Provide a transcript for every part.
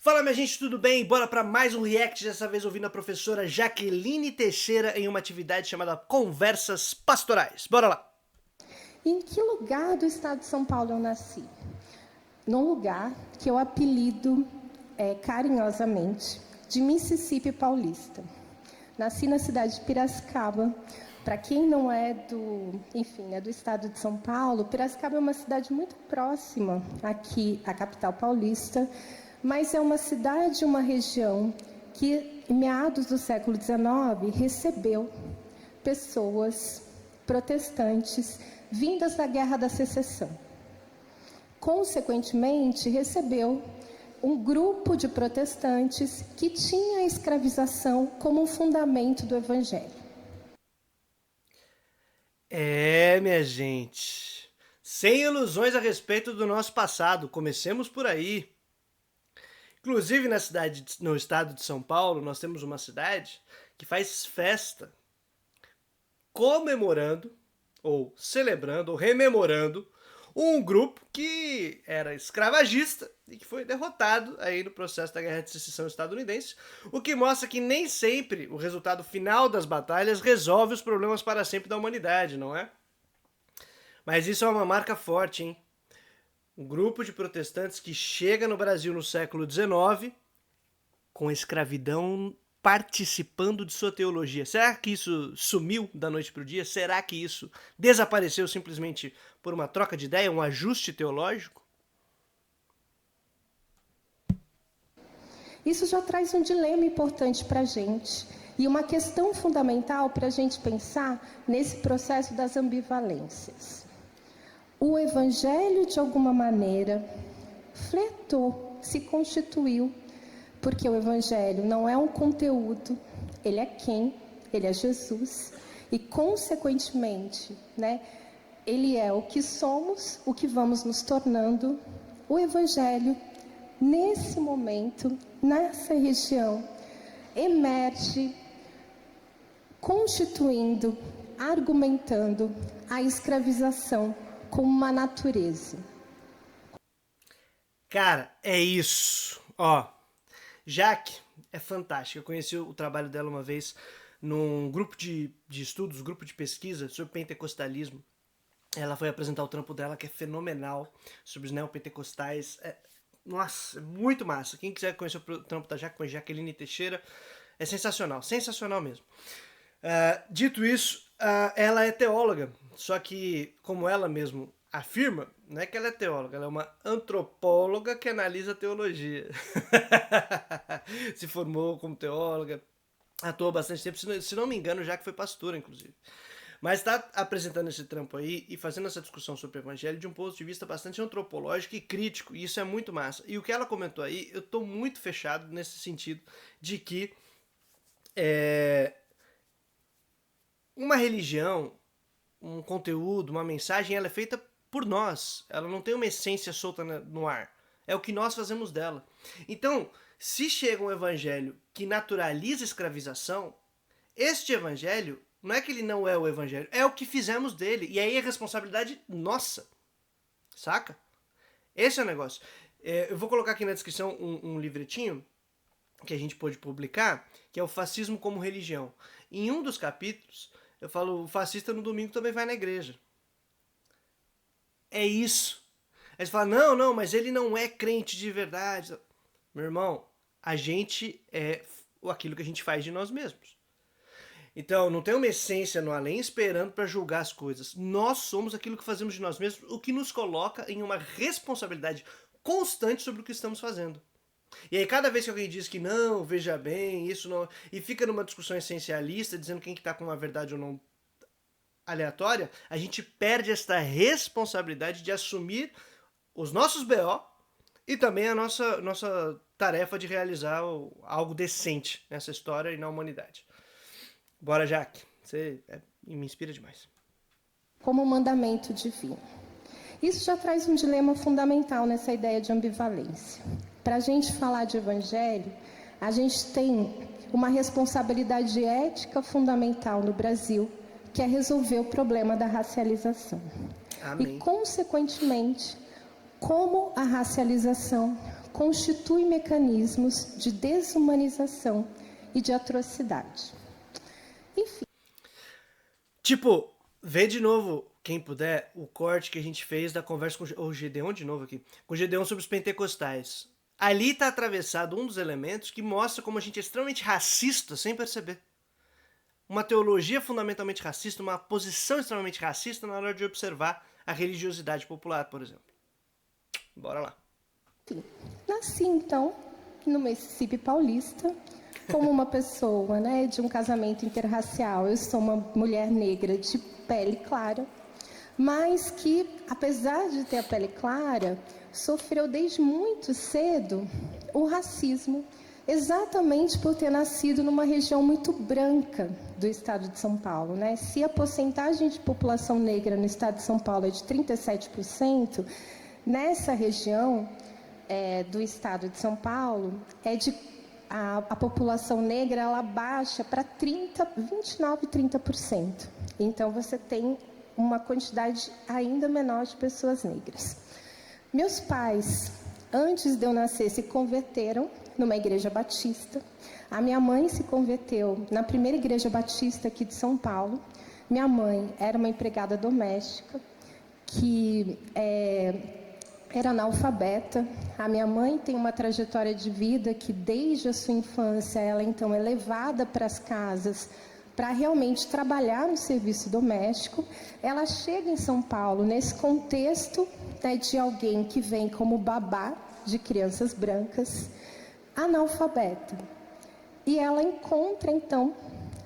Fala, minha gente, tudo bem? Bora para mais um react, dessa vez ouvindo a professora Jaqueline Teixeira em uma atividade chamada Conversas Pastorais. Bora lá! Em que lugar do estado de São Paulo eu nasci? Num lugar que eu apelido carinhosamente de Mississippi Paulista. Nasci na cidade de Piracicaba. Para quem não é do estado de São Paulo, Piracicaba é uma cidade muito próxima aqui à capital paulista, mas é uma cidade, uma região que, em meados do século XIX, recebeu pessoas protestantes vindas da Guerra da Secessão. Consequentemente, recebeu um grupo de protestantes que tinha a escravização como um fundamento do Evangelho. Minha gente, sem ilusões a respeito do nosso passado, comecemos por aí. Inclusive no estado de São Paulo, nós temos uma cidade que faz festa comemorando, ou celebrando, ou rememorando um grupo que era escravagista e que foi derrotado aí no processo da Guerra de Secessão estadunidense, o que mostra que nem sempre o resultado final das batalhas resolve os problemas para sempre da humanidade, não é? Mas isso é uma marca forte, hein? Um grupo de protestantes que chega no Brasil no século XIX com a escravidão participando de sua teologia. Será que isso sumiu da noite para o dia? Será que isso desapareceu simplesmente por uma troca de ideia, um ajuste teológico? Isso já traz um dilema importante para a gente e uma questão fundamental para a gente pensar nesse processo das ambivalências. O Evangelho, de alguma maneira, fletou, se constituiu, porque o Evangelho não é um conteúdo, ele é quem? Ele é Jesus. E, consequentemente, ele é o que somos, o que vamos nos tornando. O Evangelho, nesse momento, nessa região, emerge constituindo, argumentando a escravização como uma natureza. Cara, é isso. Ó, Jaque é fantástica. Eu conheci o trabalho dela uma vez num grupo de estudos, grupo de pesquisa sobre pentecostalismo. Ela foi apresentar o trampo dela, que é fenomenal, sobre os neopentecostais. Nossa, é muito massa. Quem quiser conhecer o trampo da Jaque, com a Jaqueline Teixeira, é sensacional, sensacional mesmo. Dito isso, ela é teóloga, só que, como ela mesmo afirma, não é que ela é teóloga, ela é uma antropóloga que analisa teologia. Se formou como teóloga, atuou bastante tempo, se não me engano, já que foi pastora, inclusive. Mas está apresentando esse trampo aí e fazendo essa discussão sobre o evangelho de um ponto de vista bastante antropológico e crítico, e isso é muito massa. E o que ela comentou aí, eu estou muito fechado nesse sentido de que uma religião, um conteúdo, uma mensagem, ela é feita por nós. Ela não tem uma essência solta no ar. É o que nós fazemos dela. Então, se chega um evangelho que naturaliza a escravização, este evangelho, não é que ele não é o evangelho, é o que fizemos dele. E aí é responsabilidade nossa. Saca? Esse é o negócio. Eu vou colocar aqui na descrição um livretinho que a gente pôde publicar, que é o Fascismo como Religião. Em um dos capítulos, eu falo, o fascista no domingo também vai na igreja. É isso. Aí você fala, não, mas ele não é crente de verdade. Meu irmão, a gente é aquilo que a gente faz de nós mesmos. Então, não tem uma essência no além esperando para julgar as coisas. Nós somos aquilo que fazemos de nós mesmos, o que nos coloca em uma responsabilidade constante sobre o que estamos fazendo. E aí cada vez que alguém diz que não, veja bem, isso não... E fica numa discussão essencialista, dizendo quem que tá com uma verdade ou não aleatória, a gente perde esta responsabilidade de assumir os nossos BO e também a nossa tarefa de realizar algo decente nessa história e na humanidade. Bora, Jaque. Você me inspira demais. Como um mandamento divino. Isso já traz um dilema fundamental nessa ideia de ambivalência. Para a gente falar de evangelho, a gente tem uma responsabilidade ética fundamental no Brasil, que é resolver o problema da racialização. Amém. E, consequentemente, como a racialização constitui mecanismos de desumanização e de atrocidade. Enfim. Tipo, vê de novo, quem puder, o corte que a gente fez da conversa com o Gedeon de novo aqui, com o Gedeon sobre os pentecostais. Ali está atravessado um dos elementos que mostra como a gente é extremamente racista sem perceber. Uma teologia fundamentalmente racista, uma posição extremamente racista na hora de observar a religiosidade popular, por exemplo. Bora lá. Enfim, nasci então no Mississippi paulista, como uma pessoa, né, de um casamento interracial. Eu sou uma mulher negra de pele clara, mas que, apesar de ter a pele clara, sofreu desde muito cedo o racismo, exatamente por ter nascido numa região muito branca do estado de São Paulo, né? Se a porcentagem de população negra no estado de São Paulo é de 37%, nessa região do estado de São Paulo, a população negra ela baixa para 29, 30%. Então, você tem uma quantidade ainda menor de pessoas negras. Meus pais, antes de eu nascer, se converteram numa igreja batista. A minha mãe se converteu na primeira igreja batista aqui de São Paulo. Minha mãe era uma empregada doméstica que era analfabeta. A minha mãe tem uma trajetória de vida que, desde a sua infância, ela então é levada para as casas para realmente trabalhar no serviço doméstico. Ela chega em São Paulo nesse contexto, né, de alguém que vem como babá de crianças brancas, analfabeta. E ela encontra, então,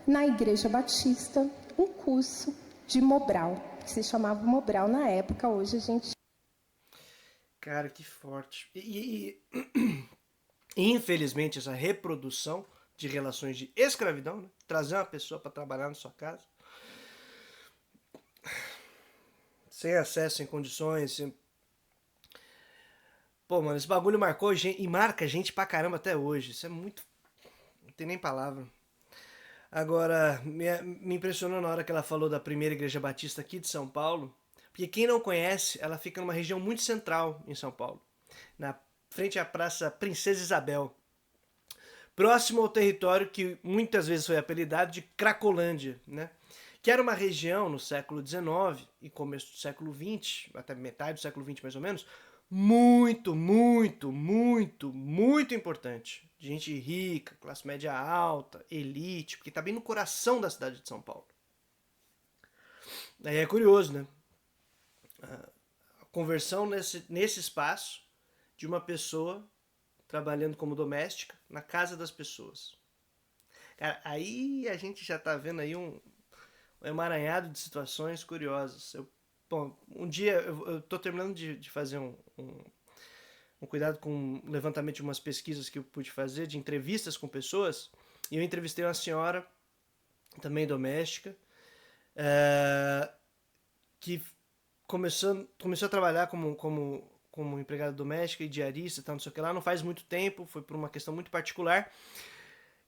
na Igreja Batista, um curso de Mobral, que se chamava Mobral na época. Hoje a gente... Cara, que forte. Infelizmente, essa reprodução de relações de escravidão, né? Trazer uma pessoa para trabalhar na sua casa, sem acesso, sem condições, sem... Pô, mano, esse bagulho marcou e marca gente pra caramba até hoje. Isso é muito... Não tem nem palavra. Agora, me impressionou na hora que ela falou da primeira igreja batista aqui de São Paulo, porque quem não conhece, ela fica numa região muito central em São Paulo, na frente à Praça Princesa Isabel, próximo ao território que muitas vezes foi apelidado de Cracolândia, né? Que era uma região no século XIX e começo do século XX, até metade do século XX mais ou menos, muito, muito, muito, muito importante. Gente rica, classe média alta, elite, porque está bem no coração da cidade de São Paulo. Aí é curioso, né? A conversão nesse espaço de uma pessoa trabalhando como doméstica na casa das pessoas. Cara, aí a gente já tá vendo aí um emaranhado de situações curiosas. Bom, um dia eu tô terminando de fazer um cuidado com o levantamento de umas pesquisas que eu pude fazer, de entrevistas com pessoas, e eu entrevistei uma senhora, também doméstica, que começou a trabalhar como empregada doméstica e diarista, tal, não sei o que lá, não faz muito tempo, foi por uma questão muito particular.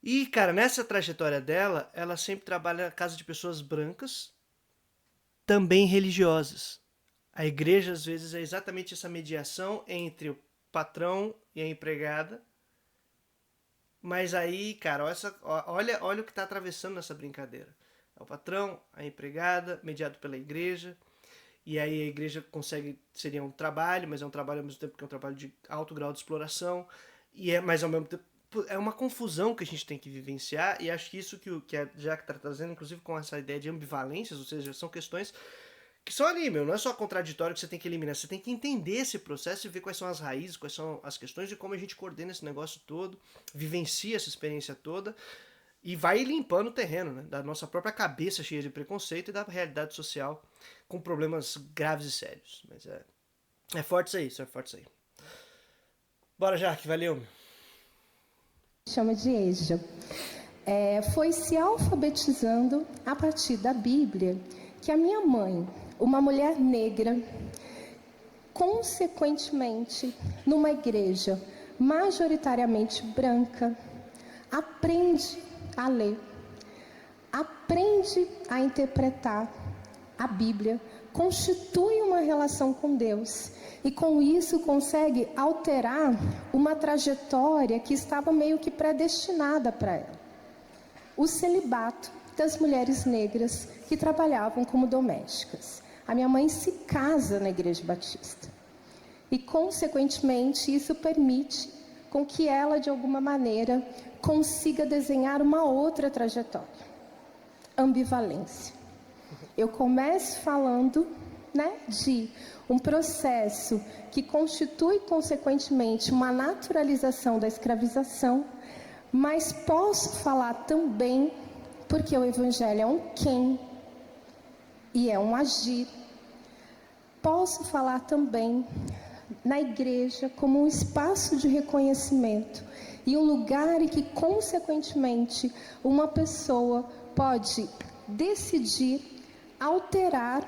E, cara, nessa trajetória dela, ela sempre trabalha na casa de pessoas brancas, também religiosas. A igreja, às vezes, é exatamente essa mediação entre o patrão e a empregada. Mas aí, cara, olha o que está atravessando nessa brincadeira. É o patrão, a empregada, mediado pela igreja. E aí a igreja seria um trabalho, mas é um trabalho ao mesmo tempo que é um trabalho de alto grau de exploração. Mas ao mesmo tempo é uma confusão que a gente tem que vivenciar, e acho que isso que a Jaque está trazendo, inclusive com essa ideia de ambivalências, ou seja, são questões que são ali, não é só contraditório que você tem que eliminar, você tem que entender esse processo e ver quais são as raízes, quais são as questões e como a gente coordena esse negócio todo, vivencia essa experiência toda e vai limpando o terreno, né, da nossa própria cabeça cheia de preconceito e da realidade social com problemas graves e sérios. Mas é forte isso aí, Bora, Jaque, valeu. Chama de EJA. Foi se alfabetizando a partir da Bíblia que a minha mãe, uma mulher negra, consequentemente, numa igreja majoritariamente branca, aprende a ler, aprende a interpretar a Bíblia constitui uma relação com Deus e com isso consegue alterar uma trajetória que estava meio que predestinada para ela. O celibato das mulheres negras que trabalhavam como domésticas. A minha mãe se casa na Igreja Batista e, consequentemente, isso permite com que ela, de alguma maneira, consiga desenhar uma outra trajetória. Ambivalência. Eu começo falando, de um processo que constitui, consequentemente, uma naturalização da escravização, mas posso falar também, porque o Evangelho é um quem e é um agir, posso falar também na igreja como um espaço de reconhecimento e um lugar em que, consequentemente, uma pessoa pode decidir alterar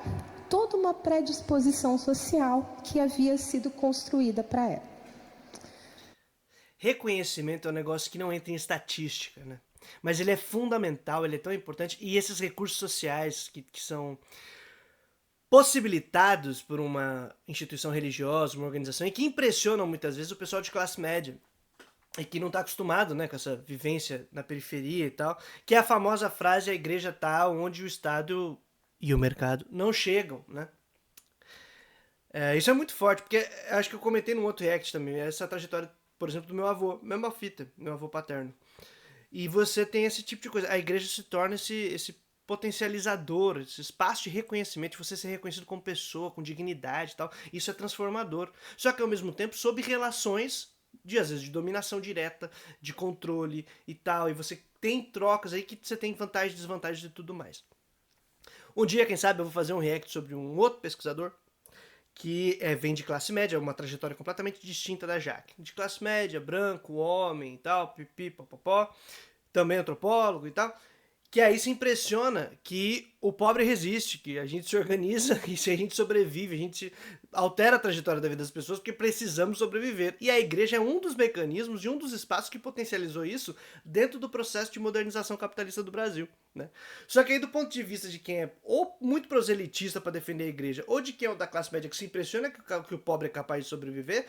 toda uma predisposição social que havia sido construída para ela. Reconhecimento é um negócio que não entra em estatística, né? Mas ele é fundamental, ele é tão importante, e esses recursos sociais que são possibilitados por uma instituição religiosa, uma organização, e que impressionam muitas vezes o pessoal de classe média, e que não está acostumado, né, com essa vivência na periferia e tal, que é a famosa frase: a igreja está onde o Estado e o mercado não chegam, né? Isso é muito forte, porque acho que eu comentei num outro react também, essa trajetória, por exemplo, do meu avô, mesma fita, meu avô paterno. E você tem esse tipo de coisa. A igreja se torna esse potencializador, esse espaço de reconhecimento, de você ser reconhecido como pessoa, com dignidade e tal. Isso é transformador. Só que, ao mesmo tempo, sob relações, às vezes, de dominação direta, de controle e tal. E você tem trocas aí que você tem vantagens e desvantagens e tudo mais. Um dia, quem sabe, eu vou fazer um react sobre um outro pesquisador que vem de classe média, uma trajetória completamente distinta da Jaque. De classe média, branco, homem e tal, pipi, popopó, também antropólogo e tal, que aí se impressiona que o pobre resiste, que a gente se organiza e se a gente sobrevive, a gente altera a trajetória da vida das pessoas porque precisamos sobreviver. E a igreja é um dos mecanismos e um dos espaços que potencializou isso dentro do processo de modernização capitalista do Brasil, né? Só que aí, do ponto de vista de quem é ou muito proselitista para defender a igreja, ou de quem é da classe média que se impressiona que o pobre é capaz de sobreviver,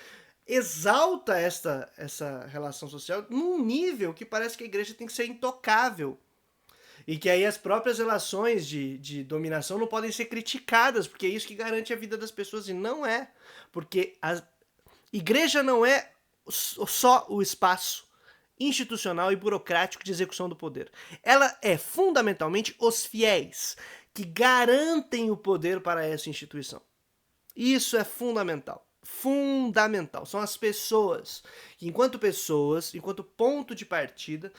exalta essa relação social num nível que parece que a igreja tem que ser intocável. E que aí as próprias relações de dominação não podem ser criticadas, porque é isso que garante a vida das pessoas, e não é. Porque a igreja não é só o espaço institucional e burocrático de execução do poder. Ela é fundamentalmente os fiéis, que garantem o poder para essa instituição. Isso é fundamental. Fundamental. São as pessoas, que enquanto ponto de partida,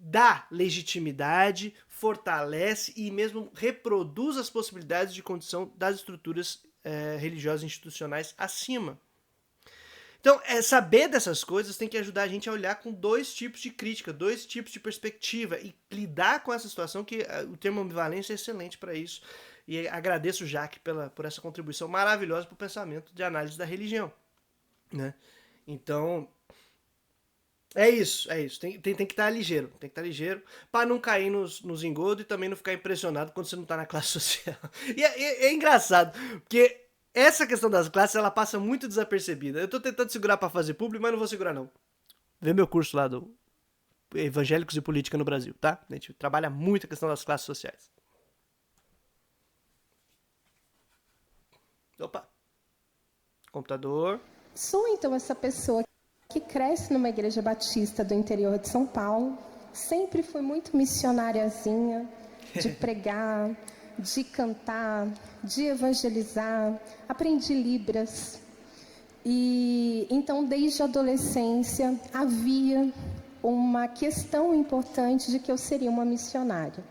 dá legitimidade, fortalece e mesmo reproduz as possibilidades de condição das estruturas religiosas institucionais acima. Então, saber dessas coisas tem que ajudar a gente a olhar com dois tipos de crítica, dois tipos de perspectiva e lidar com essa situação, que o termo ambivalência é excelente para isso. E agradeço o Jaque por essa contribuição maravilhosa para o pensamento de análise da religião, né? Então, é isso. Tem que estar ligeiro. Para não cair nos engodos e também não ficar impressionado quando você não está na classe social. E é engraçado, porque essa questão das classes, ela passa muito desapercebida. Eu estou tentando segurar para fazer público, mas não vou segurar não. Vê meu curso lá do Evangélicos e Política no Brasil, tá? A gente trabalha muito a questão das classes sociais. Opa. Computador. Sou então essa pessoa que cresce numa igreja batista do interior de São Paulo. Sempre fui muito missionariazinha, de pregar, de cantar, de evangelizar. Aprendi Libras. E então, desde a adolescência, havia uma questão importante de que eu seria uma missionária.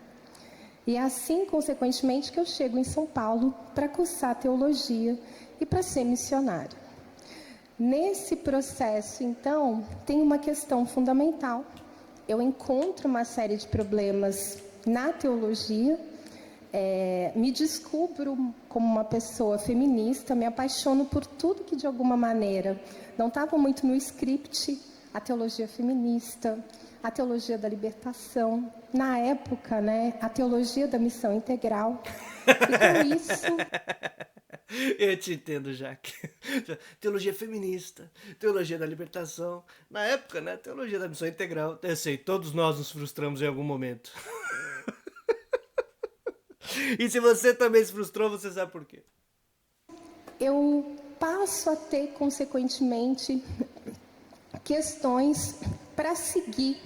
E é assim, consequentemente, que eu chego em São Paulo para cursar teologia e para ser missionária. Nesse processo, então, tem uma questão fundamental. Eu encontro uma série de problemas na teologia, me descubro como uma pessoa feminista, me apaixono por tudo que, de alguma maneira, não estava muito no script a teologia feminista, a teologia da libertação, na época, né, a teologia da missão integral. E com isso... Eu te entendo, Jaque. Teologia feminista, teologia da libertação. Na época, né, teologia da missão integral. Eu sei, todos nós nos frustramos em algum momento. E se você também se frustrou, você sabe por quê. Eu passo a ter, consequentemente, questões para seguir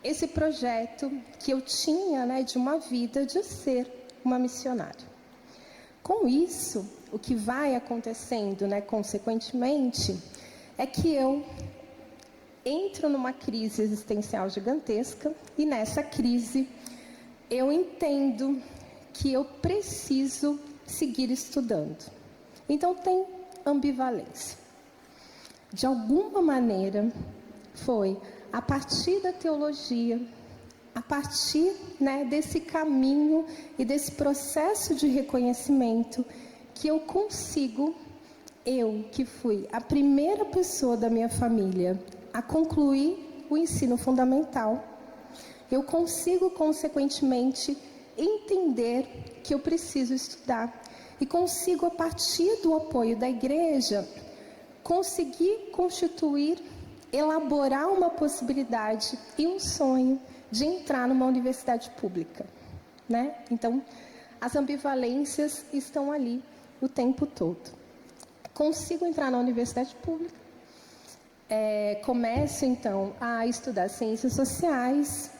esse projeto que eu tinha, né, de uma vida de ser uma missionária. Com isso, o que vai acontecendo, né, consequentemente, é que eu entro numa crise existencial gigantesca e nessa crise eu entendo que eu preciso seguir estudando. Então tem ambivalência. De alguma maneira, foi a partir da teologia, a partir, né, desse caminho e desse processo de reconhecimento, que eu consigo, eu que fui a primeira pessoa da minha família a concluir o ensino fundamental, eu consigo, consequentemente, entender que eu preciso estudar e consigo, a partir do apoio da igreja, conseguir constituir, elaborar uma possibilidade e um sonho de entrar numa universidade pública, né? Então, as ambivalências estão ali o tempo todo. Consigo entrar na universidade pública, começo, então, a estudar ciências sociais,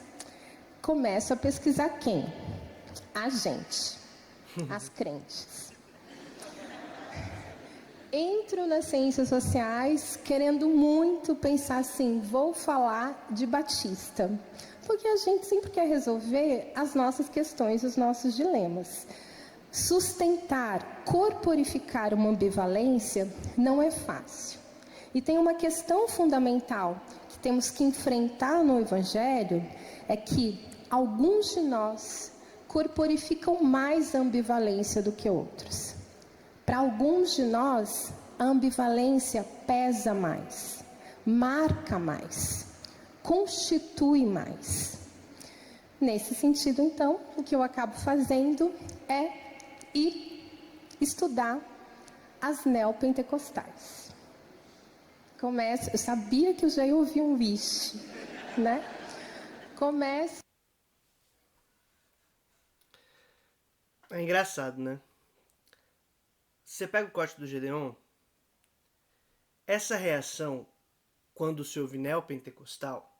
começo a pesquisar quem? A gente, as crentes. Entro nas ciências sociais querendo muito pensar assim, vou falar de Batista. Porque a gente sempre quer resolver as nossas questões, os nossos dilemas. Sustentar, corporificar uma ambivalência não é fácil. E tem uma questão fundamental que temos que enfrentar no Evangelho, é que alguns de nós corporificam mais a ambivalência do que outros. Para alguns de nós, a ambivalência pesa mais, marca mais, constitui mais. Nesse sentido, então, o que eu acabo fazendo é ir estudar as neopentecostais. Eu sabia que eu já ia ouvir um vixe, né? É engraçado, né? Você pega o corte do Gedeon, essa reação, quando se ouve neopentecostal,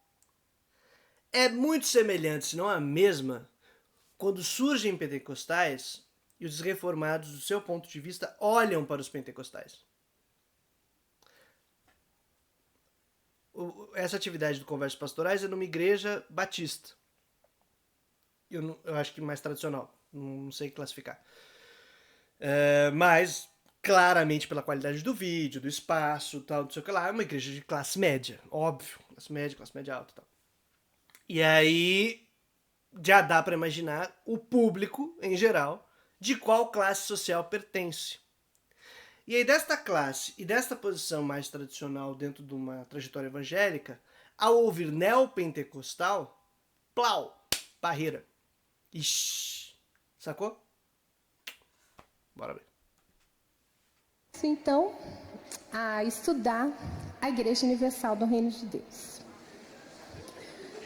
é muito semelhante, se não a mesma, quando surgem pentecostais e os reformados, do seu ponto de vista, olham para os pentecostais. Essa atividade do Conversas Pastorais é numa igreja batista. Eu acho que mais tradicional, não sei classificar. Mas, claramente, pela qualidade do vídeo, do espaço, tal, não sei o que lá, é uma igreja de classe média, óbvio. Classe média alta e tal. E aí, já dá para imaginar o público, em geral, de qual classe social pertence. E aí, desta classe e desta posição mais tradicional dentro de uma trajetória evangélica, ao ouvir neopentecostal, plau, barreira. Ixi, sacou? Bora ver. Então, a estudar a Igreja Universal do Reino de Deus.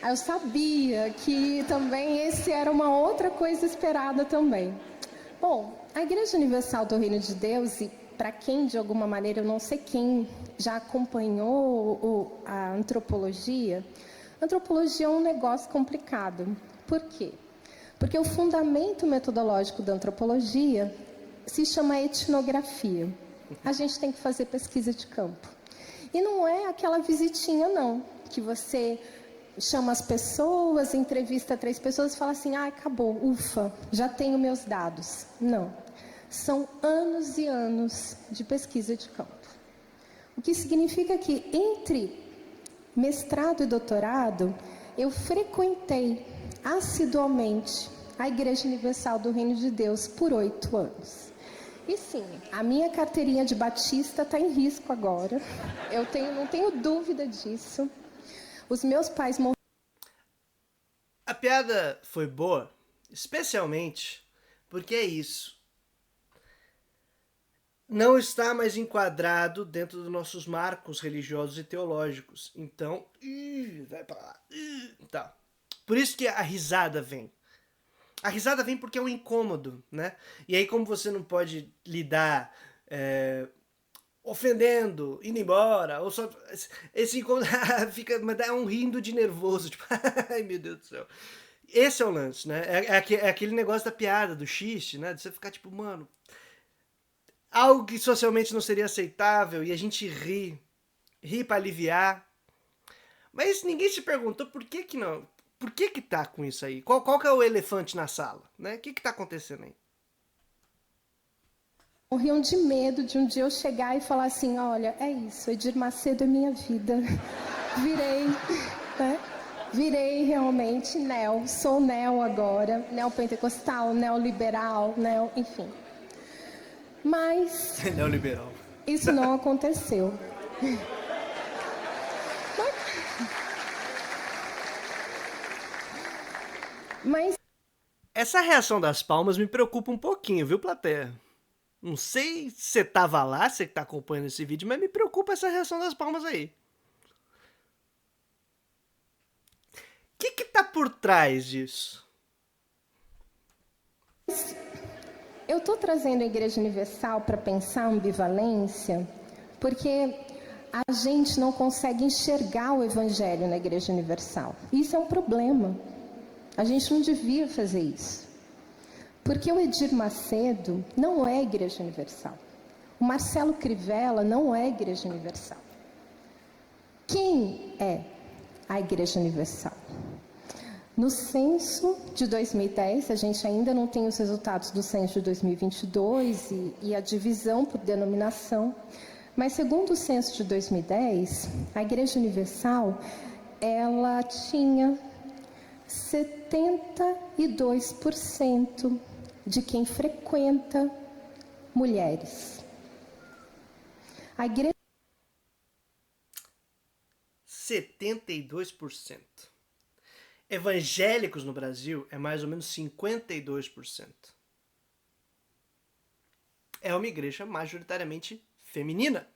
Eu sabia que também esse era uma outra coisa esperada também. Bom, a Igreja Universal do Reino de Deus, e para quem de alguma maneira, eu não sei quem já acompanhou a antropologia é um negócio complicado. Por quê? Porque o fundamento metodológico da antropologia se chama etnografia. A gente tem que fazer pesquisa de campo. E não é aquela visitinha, não, que você chama as pessoas, entrevista 3 pessoas e fala assim, acabou, ufa, já tenho meus dados. Não. São anos e anos de pesquisa de campo. O que significa que entre mestrado e doutorado, eu frequentei assiduamente a Igreja Universal do Reino de Deus por 8 anos. E sim, a minha carteirinha de batista está em risco agora. Não tenho dúvida disso. Os meus pais morreram. A piada foi boa, especialmente porque é isso. Não está mais enquadrado dentro dos nossos marcos religiosos e teológicos. Então, vai pra lá. Tá. Por isso que a risada vem. A risada vem porque é um incômodo, né? E aí, como você não pode lidar ofendendo, indo embora, ou só. Esse incômodo fica. Mas dá um rindo de nervoso, tipo, ai meu Deus do céu. Esse é o lance, né? É aquele negócio da piada, do xiste, né? De você ficar tipo, mano. Algo que socialmente não seria aceitável e a gente ri pra aliviar. Mas ninguém se perguntou por que que não. Por que tá com isso aí? Qual que é o elefante na sala? Né? O que tá acontecendo aí? Morriam de medo de um dia eu chegar e falar assim, olha, é isso, Edir Macedo é minha vida. Virei, né? Virei realmente neo, sou neo agora, neopentecostal, neoliberal, enfim. Mas Neoliberal. isso não aconteceu. Mas essa reação das palmas me preocupa um pouquinho, viu, plateia? Não sei se você tava lá, você que tá acompanhando esse vídeo, mas me preocupa essa reação das palmas aí. O que tá por trás disso? eu tô trazendo a Igreja Universal para pensar a ambivalência, porque a gente não consegue enxergar o Evangelho na Igreja Universal. Isso é um problema. A gente não devia fazer isso. Porque o Edir Macedo não é Igreja Universal. O Marcelo Crivella não é Igreja Universal. Quem é a Igreja Universal? No censo de 2010, a gente ainda não tem os resultados do censo de 2022 e a divisão por denominação, mas segundo o censo de 2010, a Igreja Universal, ela tinha 72% de quem frequenta mulheres. A igreja 72%. Evangélicos no Brasil é mais ou menos 52%. É uma igreja majoritariamente feminina.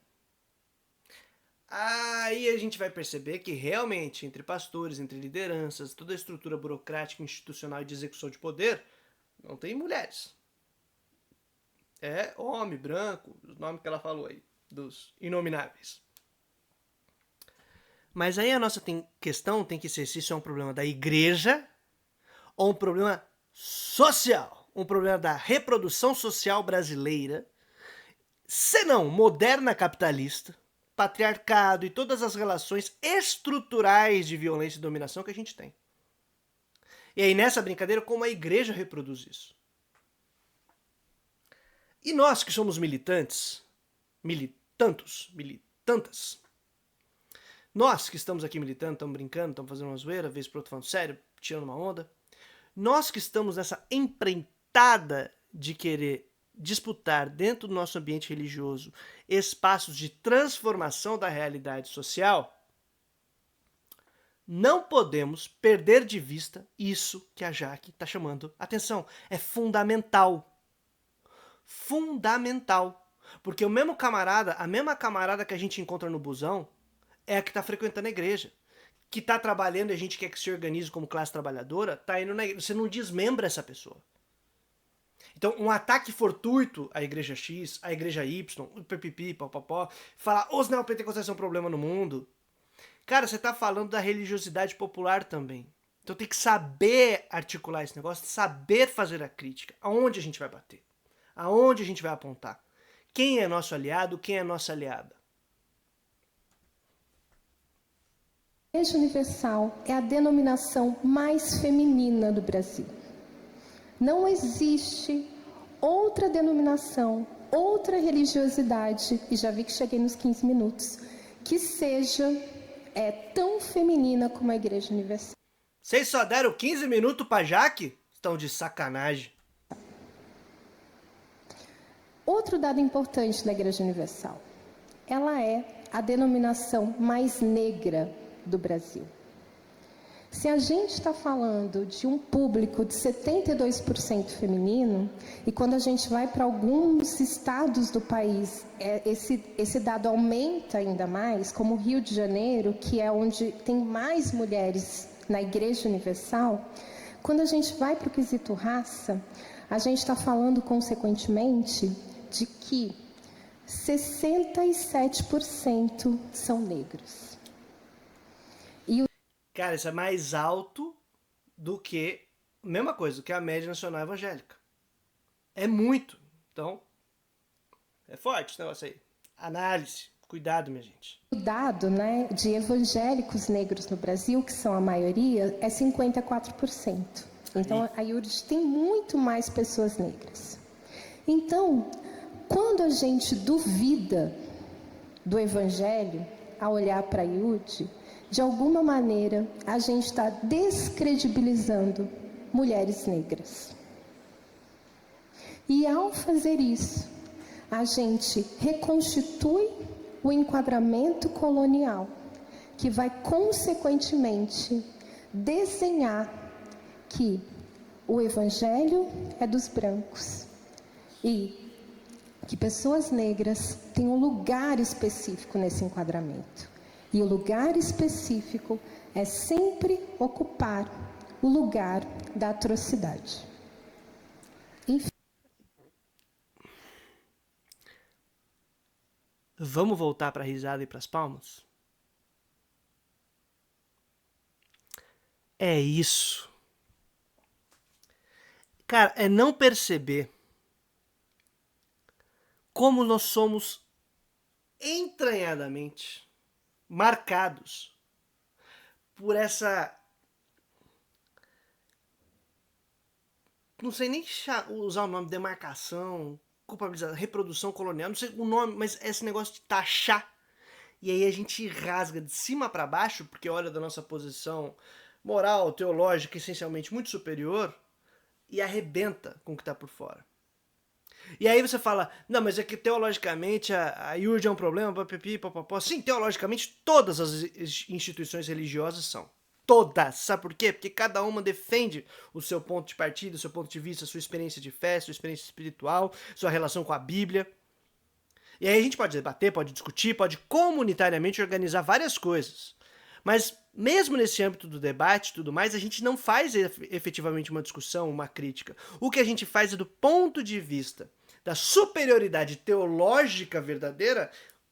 Aí a gente vai perceber que realmente entre pastores, entre lideranças, toda a estrutura burocrática, institucional e de execução de poder, não tem mulheres. É homem, branco, os nomes que ela falou aí, dos inomináveis. Mas aí a nossa questão tem que ser se isso é um problema da igreja ou um problema social, um problema da reprodução social brasileira, senão moderna capitalista, patriarcado e todas as relações estruturais de violência e dominação que a gente tem. E aí nessa brincadeira, como a igreja reproduz isso? E nós que somos militantes, militantas, nós que estamos aqui militando, estamos brincando, estamos fazendo uma zoeira, vez por outra falando sério, tirando uma onda, nós que estamos nessa empreitada de querer disputar dentro do nosso ambiente religioso espaços de transformação da realidade social, não podemos perder de vista isso que a Jaque está chamando atenção. É fundamental. Fundamental. Porque o mesmo camarada, a mesma camarada que a gente encontra no busão, é a que está frequentando a igreja. Que está trabalhando e a gente quer que se organize como classe trabalhadora, tá indo na igreja. Você não desmembra essa pessoa. Então, um ataque fortuito à igreja X, à igreja Y, pipipi, papapó, falar os neopentecostais são um problema no mundo. Cara, você tá falando da religiosidade popular também. Então tem que saber articular esse negócio, saber fazer a crítica. Aonde a gente vai bater? Aonde a gente vai apontar? Quem é nosso aliado, quem é nossa aliada? A Igreja Universal é a denominação mais feminina do Brasil. Não existe outra denominação, outra religiosidade, e já vi que cheguei nos 15 minutos, que seja tão feminina como a Igreja Universal. Vocês só deram 15 minutos pra Jaque? Estão de sacanagem. Outro dado importante da Igreja Universal. Ela é a denominação mais negra do Brasil. Se a gente está falando de um público de 72% feminino, e quando a gente vai para alguns estados do país, esse dado aumenta ainda mais, como o Rio de Janeiro, que é onde tem mais mulheres na Igreja Universal, quando a gente vai para o quesito raça, a gente está falando, consequentemente, de que 67% são negros. Cara, isso é mais alto do que, mesma coisa, do que a média nacional evangélica. É muito. Então, é forte esse negócio aí. Análise. Cuidado, minha gente. O dado, né, de evangélicos negros no Brasil, que são a maioria, é 54%. Então, a IURD tem muito mais pessoas negras. Então, quando a gente duvida do evangelho, ao olhar para a IURD, de alguma maneira, a gente está descredibilizando mulheres negras. E ao fazer isso, a gente reconstitui o enquadramento colonial, que vai, consequentemente, desenhar que o evangelho é dos brancos e que pessoas negras têm um lugar específico nesse enquadramento. E o lugar específico é sempre ocupar o lugar da atrocidade. Enfim. Vamos voltar para a risada e para as palmas? É isso. Cara, é não perceber como nós somos entranhadamente marcados por essa, não sei nem usar o nome, demarcação, culpabilização, reprodução colonial, não sei o nome, mas esse negócio de taxar. E aí a gente rasga de cima para baixo, porque olha da nossa posição moral, teológica, essencialmente muito superior, e arrebenta com o que está por fora. E aí você fala, não, mas é que teologicamente a IURD é um problema, papipi, papapó. Sim, teologicamente todas as instituições religiosas são. Todas. Sabe por quê? Porque cada uma defende o seu ponto de partida, o seu ponto de vista, a sua experiência de fé, sua experiência espiritual, sua relação com a Bíblia. E aí a gente pode debater, pode discutir, pode comunitariamente organizar várias coisas. Mas mesmo nesse âmbito do debate e tudo mais, a gente não faz efetivamente uma discussão, uma crítica. O que a gente faz é do ponto de vista da superioridade teológica verdadeira,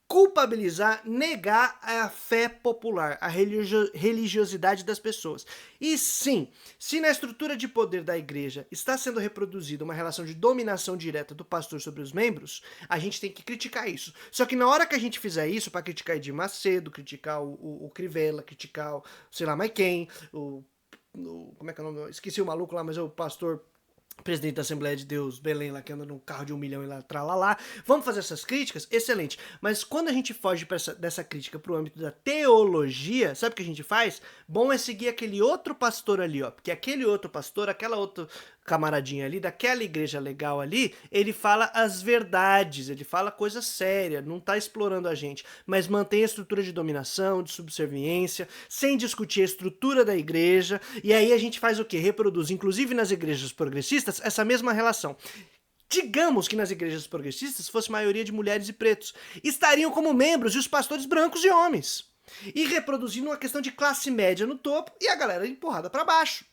culpabilizar, negar a fé popular, a religiosidade das pessoas. E sim, se na estrutura de poder da igreja está sendo reproduzida uma relação de dominação direta do pastor sobre os membros, a gente tem que criticar isso. Só que na hora que a gente fizer isso, para criticar Edir Macedo, criticar o Crivella, criticar o sei lá mais quem, como é que é o nome? Esqueci o maluco lá, mas é o pastor presidente da Assembleia de Deus, Belém, lá que anda num carro de 1 milhão e lá, tralalá. Vamos fazer essas críticas? Excelente. Mas quando a gente foge dessa crítica pro âmbito da teologia, sabe o que a gente faz? Bom é seguir aquele outro pastor ali, ó. Porque aquele outro pastor, aquela outra camaradinha ali, daquela igreja legal ali, ele fala as verdades, ele fala coisa séria, não tá explorando a gente, mas mantém a estrutura de dominação, de subserviência, sem discutir a estrutura da igreja, e aí a gente faz o quê? Reproduz, inclusive nas igrejas progressistas, essa mesma relação. Digamos que nas igrejas progressistas fosse maioria de mulheres e pretos. Estariam como membros e os pastores brancos e homens. E reproduzindo uma questão de classe média no topo e a galera empurrada para baixo.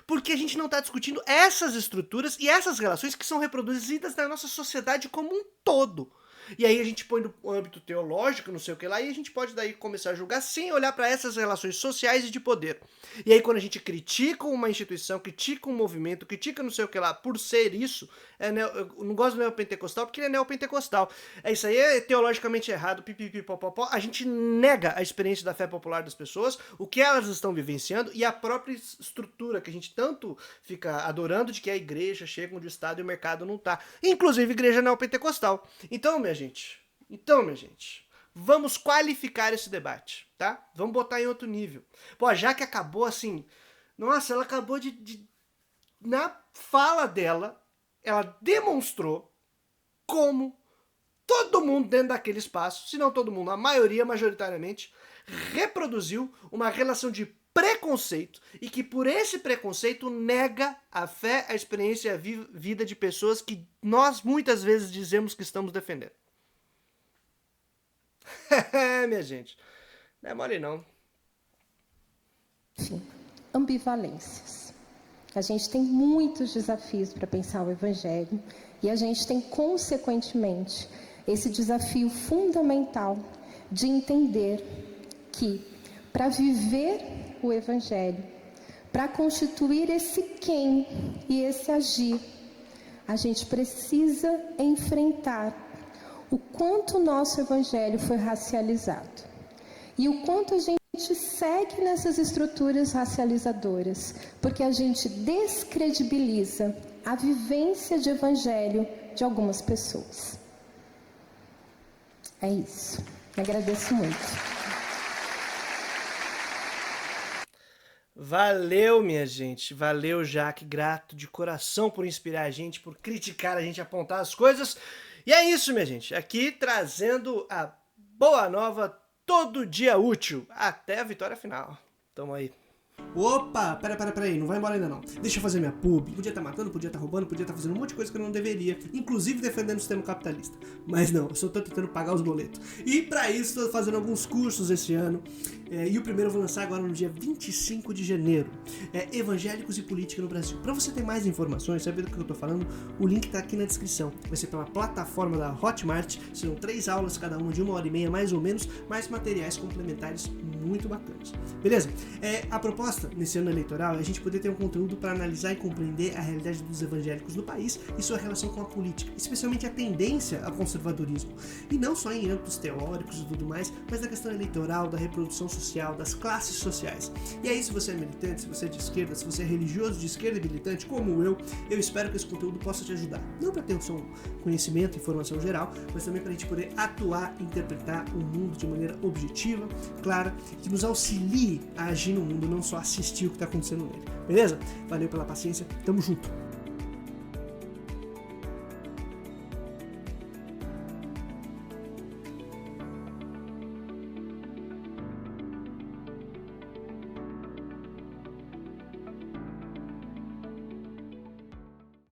Porque a gente não está discutindo essas estruturas e essas relações que são reproduzidas na nossa sociedade como um todo. E aí a gente põe no âmbito teológico, não sei o que lá, e a gente pode daí começar a julgar sem olhar para essas relações sociais e de poder. E aí quando a gente critica uma instituição, critica um movimento, critica não sei o que lá, por ser isso, eu não gosto do neopentecostal porque ele é neopentecostal. Isso aí é teologicamente errado, pipipipopopó. A gente nega a experiência da fé popular das pessoas, o que elas estão vivenciando e a própria estrutura que a gente tanto fica adorando de que a igreja chega onde o Estado e o mercado não tá. Inclusive igreja neopentecostal. Então, minha gente, vamos qualificar esse debate, tá? Vamos botar em outro nível. Pô, já que acabou assim, nossa, ela acabou na fala dela, ela demonstrou como todo mundo dentro daquele espaço, se não todo mundo, a maioria, majoritariamente, reproduziu uma relação de preconceito e que por esse preconceito nega a fé, a experiência e a vida de pessoas que nós muitas vezes dizemos que estamos defendendo. Minha gente, não é mole não. Sim, ambivalências. A gente tem muitos desafios para pensar o Evangelho e a gente tem, consequentemente, esse desafio fundamental de entender que, para viver o Evangelho, para constituir esse quem e esse agir, a gente precisa enfrentar o quanto o nosso Evangelho foi racializado e o quanto a gente segue nessas estruturas racializadoras, porque a gente descredibiliza a vivência de Evangelho de algumas pessoas. É isso. Agradeço muito. Valeu, minha gente. Valeu, Jaque. Grato de coração por inspirar a gente, por criticar a gente, apontar as coisas. E é isso, minha gente. Aqui trazendo a boa nova todo dia útil. Até a vitória final. Tamo aí. Opa, peraí, não vai embora ainda não. Deixa eu fazer minha pub. Podia estar matando, podia estar roubando, podia estar fazendo um monte de coisa que eu não deveria, inclusive defendendo o sistema capitalista. Mas não, eu só tô tentando pagar os boletos. E pra isso tô fazendo alguns cursos esse ano. E o primeiro eu vou lançar agora no dia 25 de janeiro. Evangélicos e Política no Brasil. Pra você ter mais informações, saber do que eu tô falando, o link tá aqui na descrição. Vai ser pela plataforma da Hotmart. Serão 3 aulas, cada uma de 1h30 mais ou menos, mais materiais complementares muito bacanas. Beleza? A proposta nesse ano eleitoral é a gente poder ter um conteúdo para analisar e compreender a realidade dos evangélicos no país e sua relação com a política, especialmente a tendência ao conservadorismo. E não só em âmbitos teóricos e tudo mais, mas na questão eleitoral, da reprodução social, das classes sociais. E aí, se você é militante, se você é de esquerda, se você é religioso de esquerda e militante, como eu espero que esse conteúdo possa te ajudar. Não para ter um conhecimento e informação geral, mas também para a gente poder atuar e interpretar o mundo de maneira objetiva, clara, que nos auxilie a agir no mundo, não só assistir o que está acontecendo nele. Beleza? Valeu pela paciência, tamo junto!